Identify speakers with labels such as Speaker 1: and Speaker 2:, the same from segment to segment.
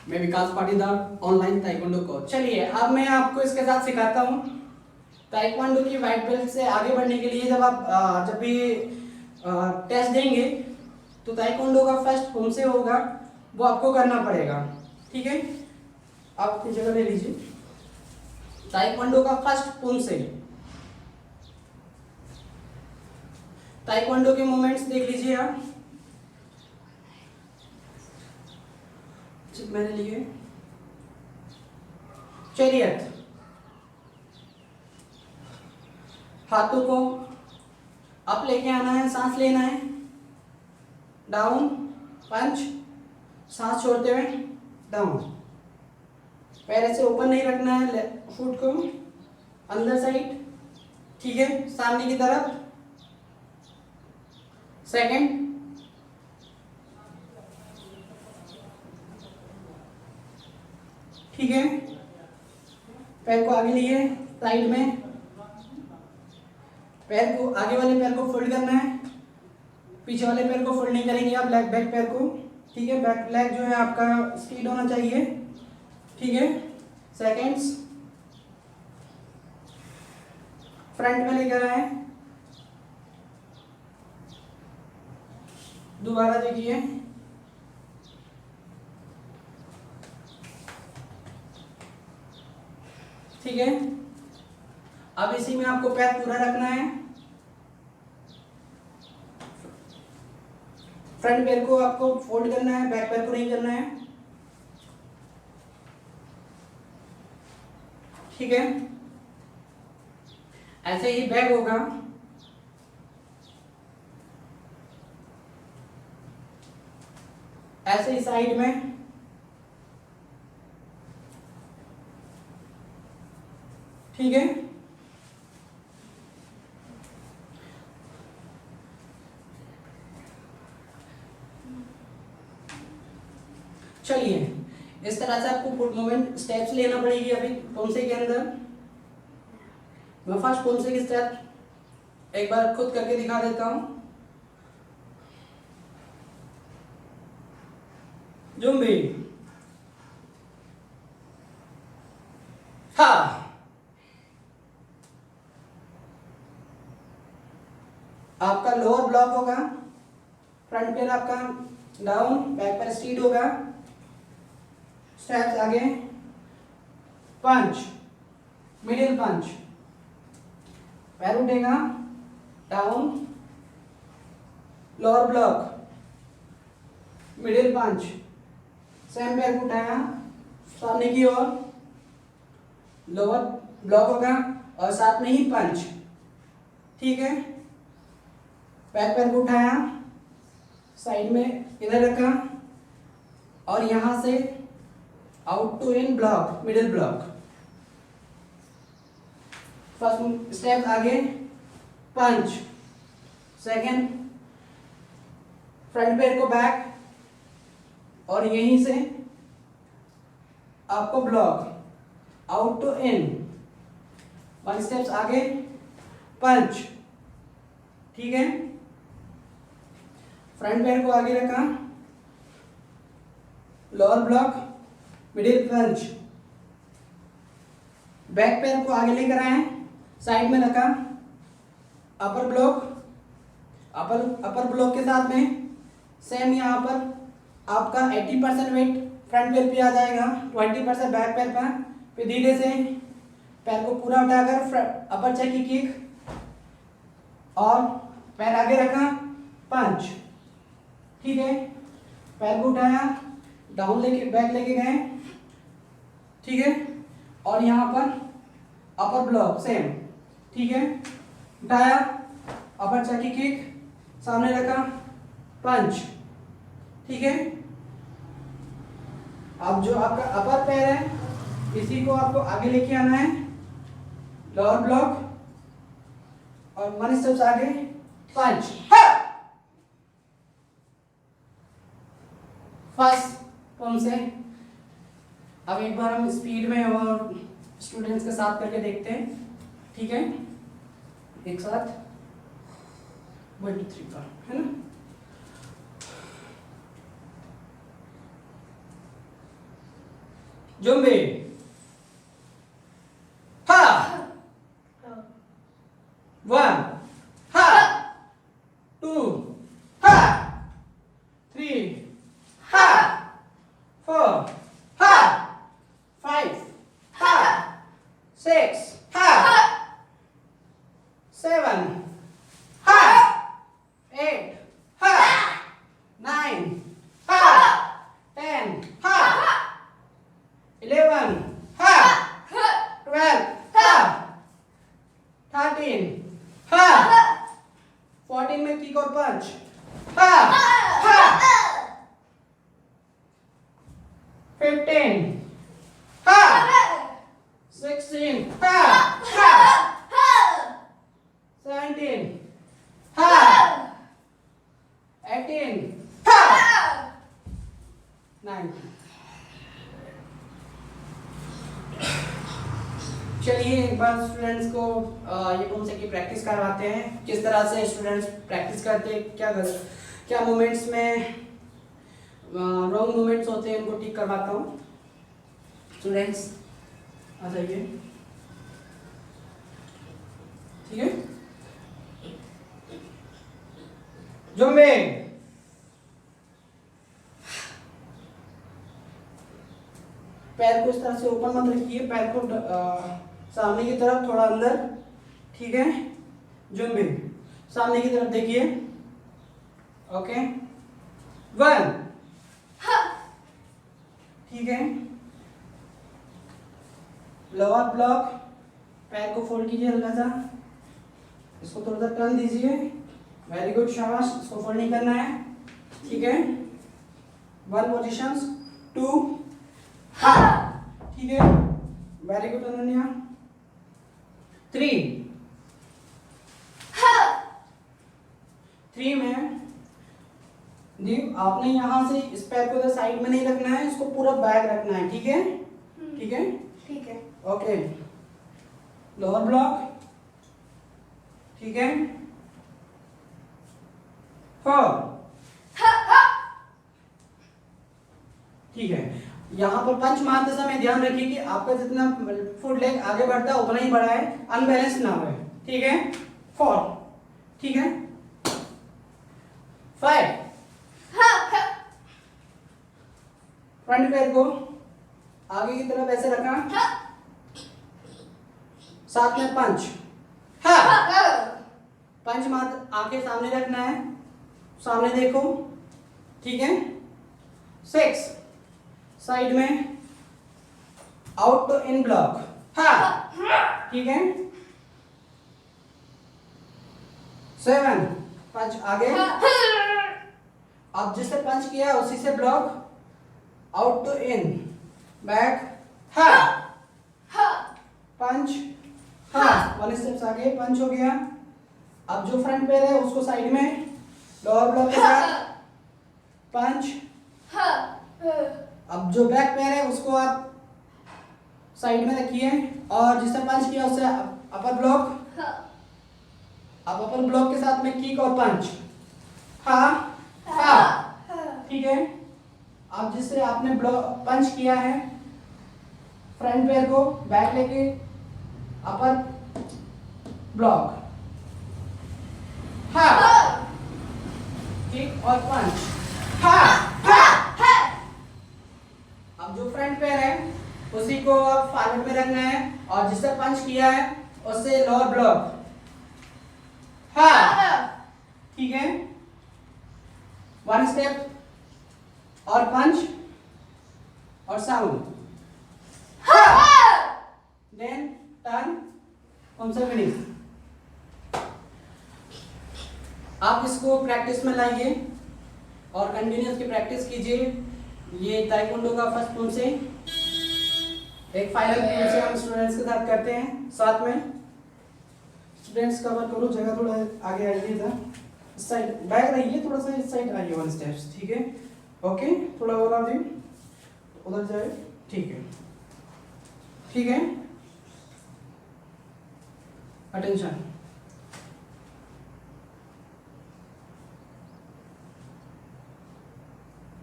Speaker 1: मैं विकास Patidar, online taekwondo coach. चलिए अब मैं आपको इसके साथ सिखाता हूँ ताइक्वांडो की व्हाइट बेल्ट से आगे बढ़ने के लिए। जब आप जब भी टेस्ट देंगे तो ताइक्वांडो का फर्स्ट पुमसे होगा, वो आपको करना पड़ेगा। ठीक है, आप अपनी जगह ले लीजिए। ताइक्वांडो का फर्स्ट पुमसे, ताइक्वांडो के मूवमेंट्स देख लीजिए आप। मैंने लिए चैरियट, हाथों को अप लेके आना है, सांस लेना है, डाउन पंच, सांस छोड़ते हुए डाउन। पैर ऐसे ओपन नहीं रखना है, फुट को अंदर साइड। ठीक है, सामने की तरफ। सेकंड, ठीक है, पैर को आगे लिए साइड में, पैर को आगे वाले पैर को फोल्ड करना है, पीछे वाले पैर को फोल्ड नहीं करेंगे आप, बैक पैर को। ठीक है, बैक लेग जो है आपका स्ट्रेट होना चाहिए। ठीक है, सेकंड्स, फ्रंट में लेकर आए, दोबारा देखिए, ठीक है। अब इसी में आपको पैर पूरा रखना है, फ्रंट पैर को आपको फोल्ड करना है, बैक पैर को नहीं करना है। ठीक है, ऐसे ही बैक होगा। ऐसे ही साइड में, ठीक है। चलिए इस तरह से आपको मूवमेंट स्टेप्स लेना पड़ेगी अभी पुमसे के अंदर। मैं फर्स्ट पुमसे की स्टेप एक बार खुद करके दिखा देता हूं। जुम्बी, हा, आपका लोअर ब्लॉक होगा, फ्रंट पैर आपका डाउन, बैक पैर स्ट्रेट होगा। स्टेप्स आगे, पंच, मिडिल पंच, पैर उठेगा, डाउन, लोअर ब्लॉक, मिडिल पंच, सेम पैर को उठाया सामने की ओर, लोअर ब्लॉक होगा और साथ में ही पंच। ठीक है, बैक पैर को उठाया, साइड में इधर रखा और यहां से out to in block, middle block. First step आगे, पंच, सेकंड फ्रंट पैर को बैक और यहीं से आपको block, out to in, one steps आगे, पंच। ठीक है, फ्रंट पैर को आगे रखा, lower block, middle punch, back पैर को आगे लेकर आए, साइड में रखा, अपर ब्लॉक, अपर ब्लॉक के साथ में सेम यहाँ पर आपका 80% वेट फ्रंट पैर पे आ जाएगा, 20% बैक पैर पर। फिर धीरे से पैर को पूरा उठाकर अपर चेक की किक और पैर आगे रखा, पंच। ठीक है, पैर को उठाया, डाउन लेके बैक लेके गए। ठीक है, और यहाँ पर अपर ब्लॉक सेम। ठीक है, उठाया, अपर चेक की किक, सामने रखा, पंच। ठीक है, अब जो आपका अपर पैर है इसी को आपको आगे लेके आना है, लोअर ब्लॉक और वन स्टेप्स आगे, पंच। फर्स्ट पुम से। अब एक बार हम स्पीड में और स्टूडेंट्स के साथ करके देखते हैं। ठीक है, एक साथ 1 2 3 4, है ना। जुम्बे, हा, 1, हा, 2, हा, 3, ha, 4, ha, 5, ha, 6, ha, 7, ha, 8, ha, 9, ha, 10, ha, 11, ha, 12, ha, 13, ha, 14 में किक और पंच, हा, हा, 15, ha, 16, ha, ha, 17, ha, 18, ha, 19. चलिए एक बार स्टूडेंट्स को ये कौन से की प्रैक्टिस करवाते हैं, किस तरह से स्टूडेंट्स प्रैक्टिस करते हैं, क्या मोमेंट्स में रॉन्ग मोमेंट्स होते हैं उनको ठीक करवाता हूँ। स्टूडेंट्स आ जाइए, ठीक है। जुम्बे, पैर को इस तरह से ऊपर मत रखिए, पैर को सामने की तरफ थोड़ा अंदर, ठीक है। जुम्बे, सामने की तरफ देखिए, ओके। 1, ठीक है। लोअर ब्लॉक, पैर को फोल्ड कीजिए हल्का सा, इसको थोड़ा सा टर्न दीजिए, वेरी गुड, शाबाश। इसको फोल्ड नहीं करना है, ठीक है। 1 पोजिशंस, 2, ठीक है, वेरी गुड अनन्या। 3 में आपने यहां से इस पैर को साइड में नहीं रखना है, इसको पूरा बैक रखना है, ठीक है, ठीक है,
Speaker 2: ठीक है।
Speaker 1: ओके। लोअर ब्लॉक, ठीक है। 4, ठीक है। यहाँ पर पंच मारते समय ध्यान रखिए कि आपका जितना फुट लेग आगे बढ़ता है उतना ही बढ़ा है, अनबैलेंस ना हो, ठीक है। 4, ठीक है। 5, फ्रंट पैर को आगे की तरफ ऐसे रखा, साथ में पंच, पंच मार, आंखें सामने रखना है, सामने देखो, ठीक है। 6, साइड में आउट टू इन ब्लॉक, ठीक है। 7, पंच आगे, अब जिससे पंच किया उसी से block, out to in, back, punch, 1 steps आगे, पंच हो गया। अब जो फ्रंट पैर है उसको साइड में लोअर ब्लॉक के साथ पंच, अब जो बैक पैर है उसको आप साइड में रखिए और जिससे पंच किया उससे अपर ब्लॉक, अब अपर ब्लॉक के साथ में किक और पंच, ठीक है। अब जिससे आपने ब्लॉक पंच किया है फ्रंट पैर को बैक लेके अपर ब्लॉक, किक और पंच, अब जो फ्रंट पैर है उसी को अब फॉरवर्ड में रखना है और जिससे पंच किया है उससे लोअर ब्लॉक, ठीक है। 1 स्टेप और पंच और साउंड, देन टर्न, हमसे फिनिश। आप इसको प्रैक्टिस में लाइए और कंटिन्यूस की प्रैक्टिस कीजिए। ये ताइक्वांडो का फर्स्ट फॉर्म से एक फाइनल गेम से हम स्टूडेंट्स के साथ करते हैं साथ में। स्टूडेंट्स कवर करो, जगह थोड़ा आगे आइए, इधर इस साइड बैक रहिए, थोड़ा सा इस साइड आइए 1 स्टेप्स, ठीक है, ओके। थोड़ा और आ जाइए, उधर जाए, ठीक है, ठीक है। अटेंशन,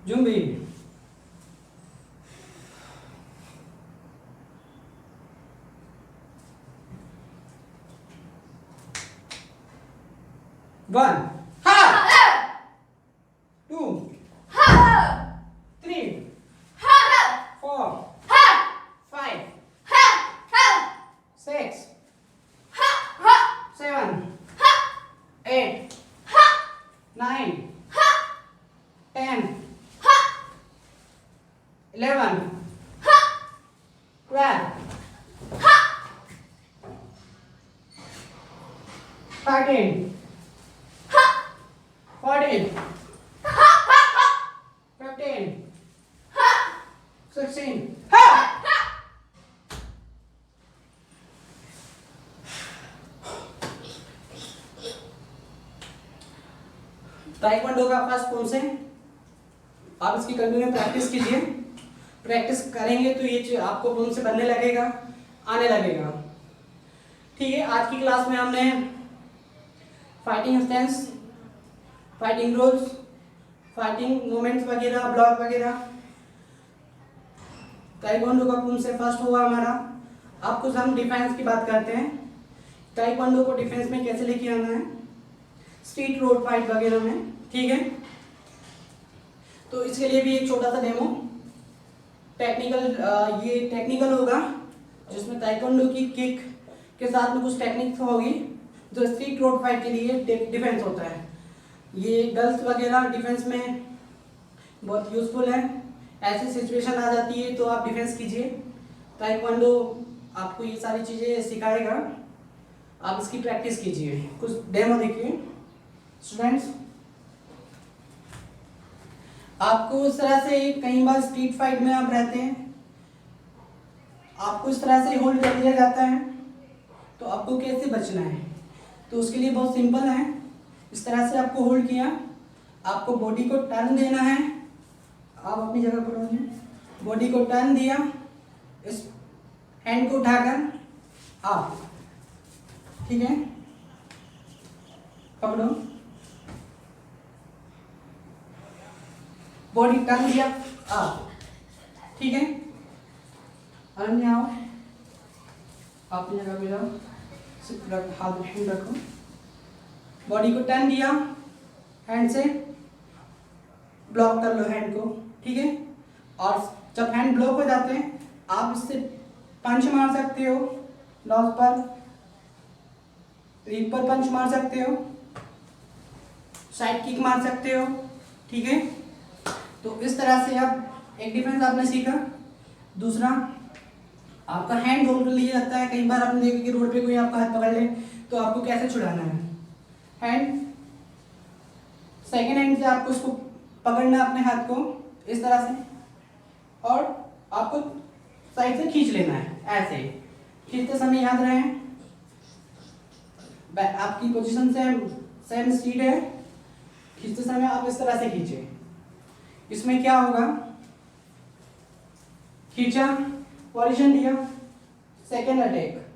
Speaker 1: जुम्बी, 2 3 4 5 6 7 8 9 10 11 12 13 14 15 16 ताइक्वांडो का फर्स्ट पोज है। आप इसकी कंटिन्यू प्रैक्टिस कीजिए। प्रैक्टिस करेंगे तो ये आपको पोज से बनने लगेगा, आने लगेगा। ठीक है, आज की क्लास में हमने fighting stance, fighting rolls, fighting movements वगैरह, ब्लॉक वगैरह, ताइक्वांडो का पोज से फर्स्ट हुआ हमारा। अब कुछ हम डिफेंस की बात करते हैं। ताइक्वांडो को डिफेंस में कैसे लेके आना है, स्ट्रीट रोड फाइट वगैरह में। ठीक है, तो इसके लिए भी एक छोटा सा डेमो टेक्निकल, ये टेक्निकल होगा जिसमें ताइक्वांडो की किक के साथ में कुछ टेक्निक्स होगी जो स्ट्रीट रोड फाइट के लिए डिफेंस होता है। ये गर्ल्स वगैरह डिफेंस में बहुत यूजफुल है। ऐसी सिचुएशन आ जाती है तो आप डिफेंस कीजिए। ताइक्वांडो आपको ये सारी चीज़ें सिखाएगा, आप इसकी प्रैक्टिस कीजिए। कुछ डेमो देखिए स्टूडेंट्स। आपको इस तरह से कई बार स्ट्रीट फाइट में आप रहते हैं, आपको इस तरह से होल्ड कर लिया जाता है, तो आपको कैसे बचना है? तो उसके लिए बहुत सिंपल है। इस तरह से आपको होल्ड किया, आपको बॉडी को टर्न देना है। आप अपनी जगह पर रहिए, बॉडी को टर्न दिया, इस हैंड को उठाकर आप, ठीक है, पकड़ो, बॉडी टर्न दिया आप, ठीक है, आराम से आओ, अपनी जगह पे जाओ, सिर्फ हाथ हैंड रखो, बॉडी को टर्न दिया, हैंड से ब्लॉक कर लो हैंड को, ठीक है। और जब हैंड ब्लॉक हो जाते हैं आप इससे पंच मार सकते हो, लॉस पर, रिप पर पंच मार सकते हो, साइड किक मार सकते हो, ठीक है। तो इस तरह से आप एक डिफेंस आपने सीखा। दूसरा, आपका हैंड होल्ड कर लिया जाता है। कई बार आपने देखा कि रोड पे कोई आपका हाथ पकड़ ले तो आपको कैसे छुड़ाना है। हैंड, सेकेंड हैंड से आपको उसको पकड़ना अपने हाथ को इस तरह से, और आपको साइड से खींच लेना है। ऐसे खींचते समय याद रहे आपकी पोजीशन सेम स्ट्रीट है, खींचते समय आप इस तरह से खींचे। इसमें क्या होगा, खींचा, पोजीशन दिया, सेकेंड अटैक,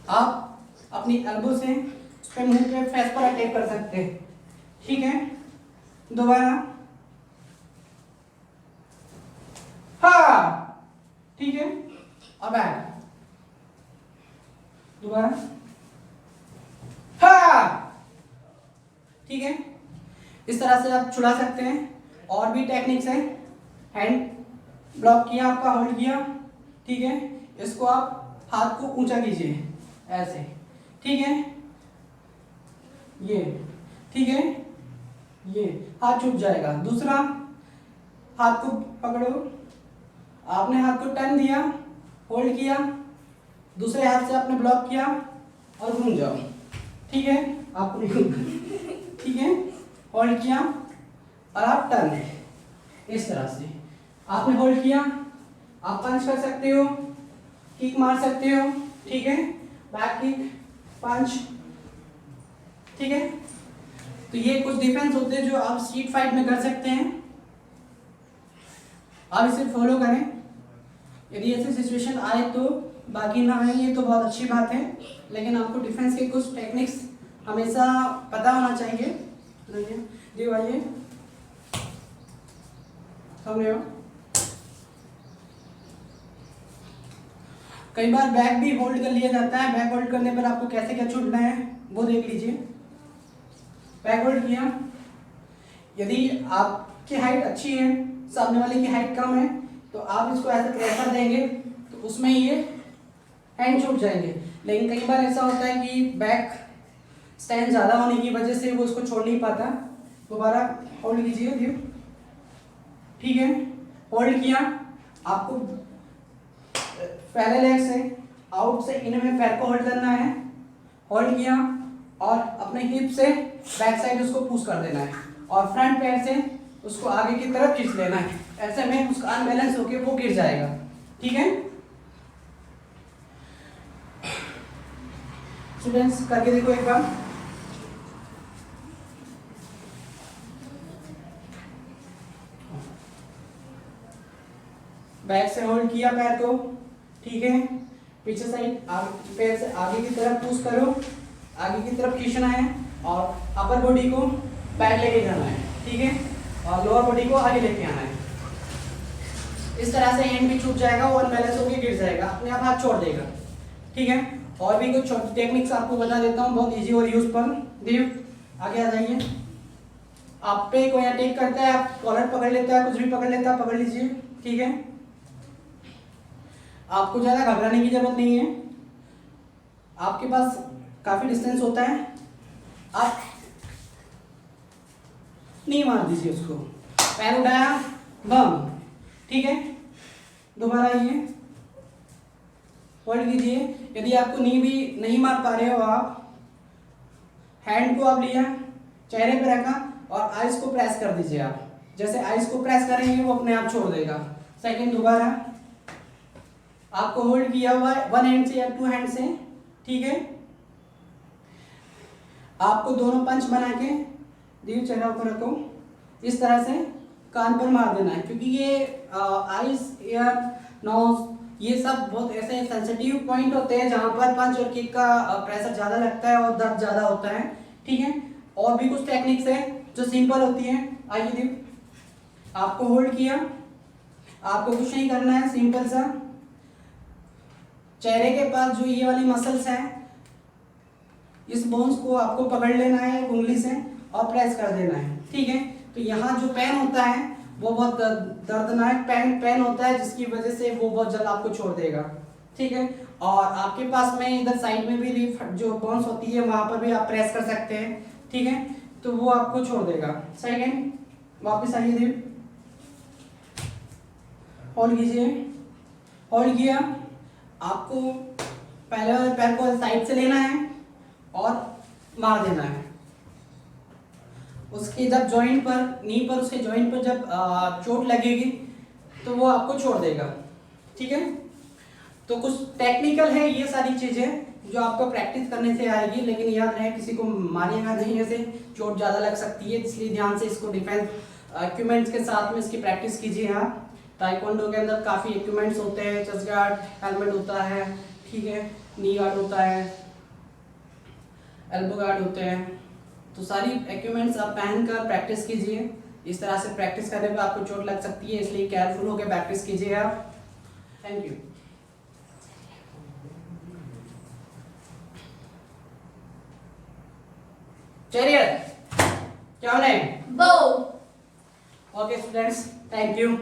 Speaker 1: आप अपनी एल्बो से उस पे मुंह पे फेस पर अटैक कर सकते हैं, ठीक है। दोबारा, हाँ, ठीक है, अब बैक, दोबारा, हाँ, ठीक है। इस तरह से आप छुड़ा सकते हैं। और भी टेक्निक्स हैं। हैंड ब्लॉक किया, आपका होल्ड किया, ठीक है, इसको आप हाथ को ऊंचा कीजिए ऐसे, ठीक है, ये, ठीक है, ये हाथ छूट जाएगा। दूसरा, हाथ को पकड़ो, आपने हाथ को टर्न दिया, होल्ड किया, दूसरे हाथ से आपने ब्लॉक किया और घूम जाओ, ठीक है, आपको ठीक है, होल्ड किया और आप टर्न है। इस तरह से आपने होल्ड किया, आप पंच कर सकते हो, किक मार सकते हो, ठीक है, बैक किक, पंच, ठीक है। तो ये कुछ डिफेंस होते हैं जो आप स्ट्रीट फाइट में कर सकते हैं। आप इसे फॉलो करें। यदि ऐसी सिचुएशन आए तो, बाकी ना आए ये तो बहुत अच्छी बात है, लेकिन आपको डिफेंस के कुछ टेक्निक्स हमेशा पता होना चाहिए। जी आइए, समझ हो। कई बार बैक भी होल्ड कर लिया जाता है। बैक होल्ड करने पर आपको कैसे क्या छूटना है वो देख लीजिए। बैक होल्ड किया, यदि आपकी हाइट अच्छी है, सामने वाले की हाइट कम है, तो आप इसको ऐसे प्रेशर देंगे तो उसमें ये हैंड छूट जाएंगे। लेकिन कई बार ऐसा होता है कि बैक स्टैंड ज़्यादा होने की वजह से वो उसको छोड़ नहीं पाता। दोबारा होल्ड कीजिए व्यू, ठीक है, होल्ड किया। आपको पहले लेग से आउट से इन में पैर को होल्ड करना है, होल्ड किया और अपने हिप से बैक साइड उसको पुश कर देना है और फ्रंट पैर से उसको आगे की तरफ खींच लेना है। ऐसे में उसका अनबैलेंस होकर वो गिर जाएगा, ठीक है। स्टूडेंट्स करके देखो एक बार। बैक से होल्ड किया पैर को, ठीक है, पीछे साइड पैर से आगे की तरफ पुश करो, आगे की तरफ खींचना है और अपर बॉडी को बैक लेके जाना है, ठीक है, और लोअर बॉडी को आगे लेके आना है। इस तरह से एंड भी छूट जाएगा, वो अनबैलेंस होकर गिर जाएगा, अपने आप हाथ छोड़ देगा, ठीक है। और भी कुछ छोटी टेक्निक्स आपको बता देता हूँ, बहुत इजी और यूजफुल। देव आगे आ जाइए। आप पे कोई अटैक करता है, आप कॉलर पकड़ लेता है, कुछ भी पकड़ लेता है, पकड़ लीजिए, ठीक है। आपको ज़्यादा घबराने की जरूरत नहीं है, आपके पास काफ़ी डिस्टेंस होता है, आप नहीं मार दीजिए उसको। पैर उठाया, बम, ठीक है। दोबारा आइए, होल्ड कीजिए। यदि आपको नी भी नहीं मार पा रहे हो, आप हैंड को आप लिया, चेहरे पे रखा और आइज को प्रेस कर दीजिए। आप जैसे आइज को प्रेस करेंगे वो अपने आप छोड़ देगा। सेकंड, दोबारा आपको होल्ड किया हुआ है वन हैंड से या टू हैंड से, ठीक है। आपको दोनों पंच बना के दिए, चेहरा ऊपर रखो, इस तरह से कान पर मार देना है, क्योंकि ये आइज, ईयर, नोज, ये सब बहुत ऐसे सेंसिटिव पॉइंट होते हैं जहां पर पंच और किक का प्रेशर ज़्यादा लगता है और दर्द ज़्यादा होता है, ठीक है। और भी कुछ टेक्निक्स है जो सिंपल होती हैं। आइए दीप, आपको होल्ड किया, आपको कुछ नहीं करना है, सिंपल सा चेहरे के पास जो ये वाली मसल्स हैं, इस बोन्स को आपको पकड़ लेना है उंगली से और प्रेस कर देना है, ठीक है। तो यहाँ जो पेन होता है वो बहुत दर्दनाक पेन होता है, जिसकी वजह से वो बहुत जल्द आपको छोड़ देगा, ठीक है। और आपके पास में इधर साइड में भी जो बोन्स होती है वहाँ पर भी आप प्रेस कर सकते हैं, ठीक है, तो वो आपको छोड़ देगा। सेकेंड, वापस आइए दीप, होल्ड कीजिए, होल्ड किया। आपको पहले वाले पैर को साइड से लेना है और मार देना है। उसके जब जॉइंट पर, नी पर, उसके जॉइंट पर जब चोट लगेगी तो वो आपको छोड़ देगा, ठीक है। तो कुछ टेक्निकल है ये सारी चीज़ें जो आपको प्रैक्टिस करने से आएगी, लेकिन याद रहे किसी को मारिएगा नहीं, ऐसे चोट ज़्यादा लग सकती है, इसलिए ध्यान से इसको डिफेंस इक्विपमेंट्स के साथ में इसकी प्रैक्टिस कीजिए आप। ताइक्वांडो के अंदर काफ़ी इक्विपमेंट्स होते हैं, चेस्ट गार्ड, हेलमेट होता है, ठीक है, नी गार्ड होता है, एल्बो गार्ड होते हैं, तो सारी इक्विपमेंट्स आप पहनकर प्रैक्टिस कीजिए। इस तरह से प्रैक्टिस करने पर आपको चोट लग सकती है, इसलिए केयरफुल होकर प्रैक्टिस कीजिए आप। Thank you. चलिए क्या बोले?
Speaker 2: Bow.
Speaker 1: Okay students, thank you.